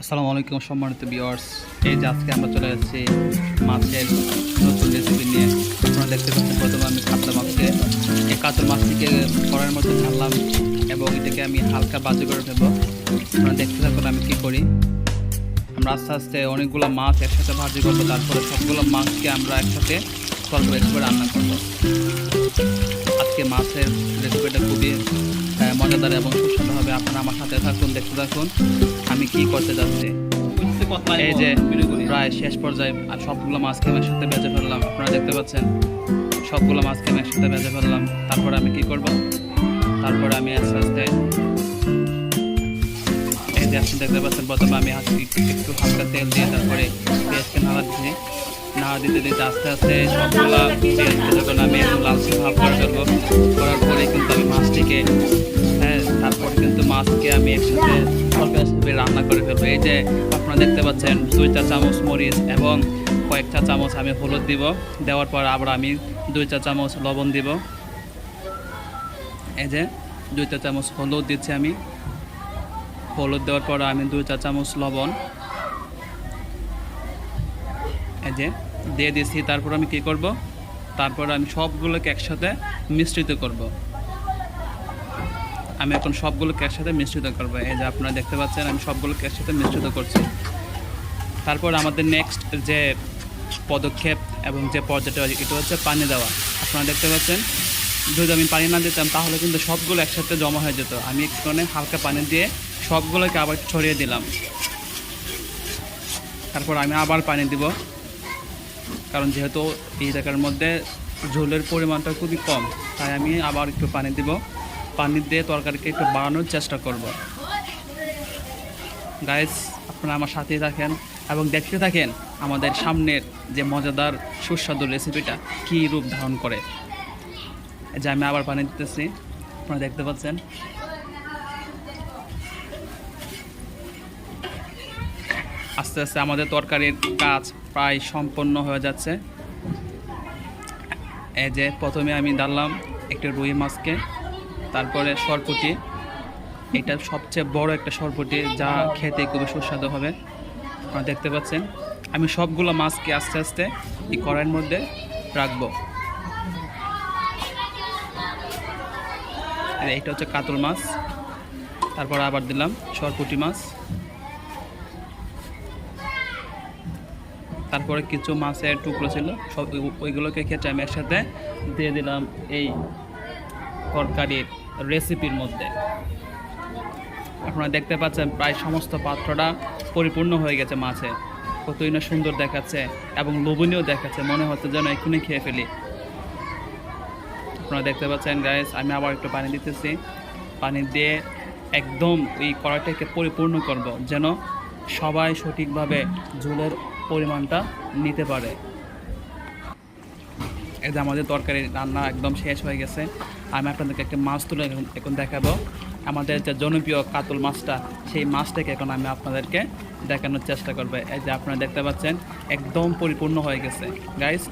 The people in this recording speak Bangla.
আসসালামু আলাইকুম সম্মানিত ভিউয়ার্স। এই যে আজকে আমরা চলে যাচ্ছি মাছের নতুন রেসিপি নিয়ে। আপনারা দেখতে পাচ্ছেন, প্রথমে আমি কাতলা মাছকে এই কাতল মাছটিকে কড়াইয়ের মধ্যে ঢাললাম এবং এটাকে আমি হালকা ভাজি করে ফেলবো। আপনারা দেখতে থাকুন আমি কী করি। আমরা আস্তে আস্তে অনেকগুলো মাছ একসাথে ভাজি করবো, তারপরে সবগুলো মাছকে আমরা একসাথে তরকারি করে রান্না করবো। আজকে মাছের রেসিপিটা খুবই মজাদার এবং সুস্বাদু হবে। আপনারা আমার সাথে থাকুন, দেখতে থাকুন আমি কি করতে যাচ্ছি। এই যে প্রায় শেষ পর্যায়ে আর সবগুলো মাছকে আমি একসাথে ভেজে ফেললাম। আপনারা দেখতে পাচ্ছেন সবগুলো মাছকে আমি একসাথে ভেজে ফেললাম। তারপরে আমি কি করব, তারপরে আমি আস্তে আস্তে এই যে আপনি দেখতে পাচ্ছেন, প্রথমে আমি একটু হালকা তেল দিয়ে তারপরে পেঁয়াজকে নাড়া দিতে দিতে আস্তে আস্তে সবগুলা পেঁয়াজকে যখন আমি একটু লালচে ভাব করে ফেলবো, করার পরে কিন্তু আমি মাছটিকে তারপরে কিন্তু মাছকে আমি একসাথে তরকারি হিসেবে রান্না করে ফেলবো। এই যে আপনারা দেখতে পাচ্ছেন 2 চা চামচ মরিচ এবং কয়েক চা চামচ আমি হলুদ দিব। দেওয়ার পর আবার আমি 2 চা চামচ লবণ দিব। এই যে 2 চা চামচ হলুদ দিচ্ছি আমি। হলুদ দেওয়ার পর আমি 2 চা চামচ লবণ এই যে দিয়ে দিচ্ছি। তারপর আমি কি করব, তারপর আমি সবগুলোকে একসাথে মিশ্রিত করব। আমি এখন সবগুলোকে একসাথে মিশ্রিত করব। এই যে আপনারা দেখতে পাচ্ছেন আমি সবগুলোকে একসাথে মিশ্রিত করছি। তারপর আমাদের নেক্সট যে পদক্ষেপ এবং যে পর্যায়টা এটা হচ্ছে পানি দেওয়া। আপনারা দেখতে পাচ্ছেন যদি আমি পানি না দিতাম তাহলে কিন্তু সবগুলো একসাথে জমা হয়ে যেত। আমি একটুখানি হালকা পানি দিয়ে সবগুলোকে আবার ছড়িয়ে দিলাম। তারপর আমি আবার পানি দিব, কারণ যেহেতু এই জায়গার মধ্যে ঝোলের পরিমাণটা খুবই কম, তাই আমি আবার একটু পানি দিব। পানি দিয়ে তরকারিকে একটু বাড়ানোর চেষ্টা করব। গাইস, আপনারা আমার সাথেই থাকেন এবং দেখতে থাকেন আমাদের সামনের যে মজাদার সুস্বাদু রেসিপিটা কী রূপ ধারণ করে। যে আমি আবার পানি দিতেছি, আপনারা দেখতে পাচ্ছেন। আস্তে আস্তে আমাদের তরকারির কাজ প্রায় সম্পন্ন হয়ে যাচ্ছে। এই যে প্রথমে আমি ডাললাম একটা রুই মাছকে, তারপরে সরপুঁটি। এটা সবচেয়ে বড় একটা সরপুঁটি, যা খেতে খুবই সুস্বাদু হবে। আপনারা দেখতে পাচ্ছেন আমি সবগুলো মাছকে আস্তে আস্তে এই কড়াইয়ের মধ্যে রাখবো। এইটা হচ্ছে কাতল মাছ, তারপর আবার দিলাম সরপুঁটি মাছ, তারপরে কিছু মাছের টুকরো ছিল সব ওইগুলোকে কেটে আমি একসাথে দিয়ে দিলাম এই তরকারির রেসিপির মধ্যে। আপনারা দেখতে পাচ্ছেন প্রায় সমস্ত পাত্রটা পরিপূর্ণ হয়ে গেছে মাছে। কতই না সুন্দর দেখাচ্ছে এবং লোভনীয় দেখাচ্ছে, মনে হচ্ছে যেন এক্ষুনি খেয়ে ফেলি। আপনারা দেখতে পাচ্ছেন গাইস, আমি আবার একটু পানি দিতেছি। পানি দিয়ে একদম এই কড়াইটাকে পরিপূর্ণ করব, যেন সবাই সঠিকভাবে ঝোলের পরিমাণটা নিতে পারে। এই যে আমাদের তরকারি রান্না একদম শেষ হয়ে গেছে। আমি আপনাদেরকে একটা মাছ তুলে এখন দেখাবো। আমাদের যে জনপ্রিয় কাতল মাছটা, সেই মাছটাকে এখন আমি আপনাদেরকে দেখানোর চেষ্টা করবো। এই যে আপনারা দেখতে পাচ্ছেন একদম পরিপূর্ণ হয়ে গেছে গাইস।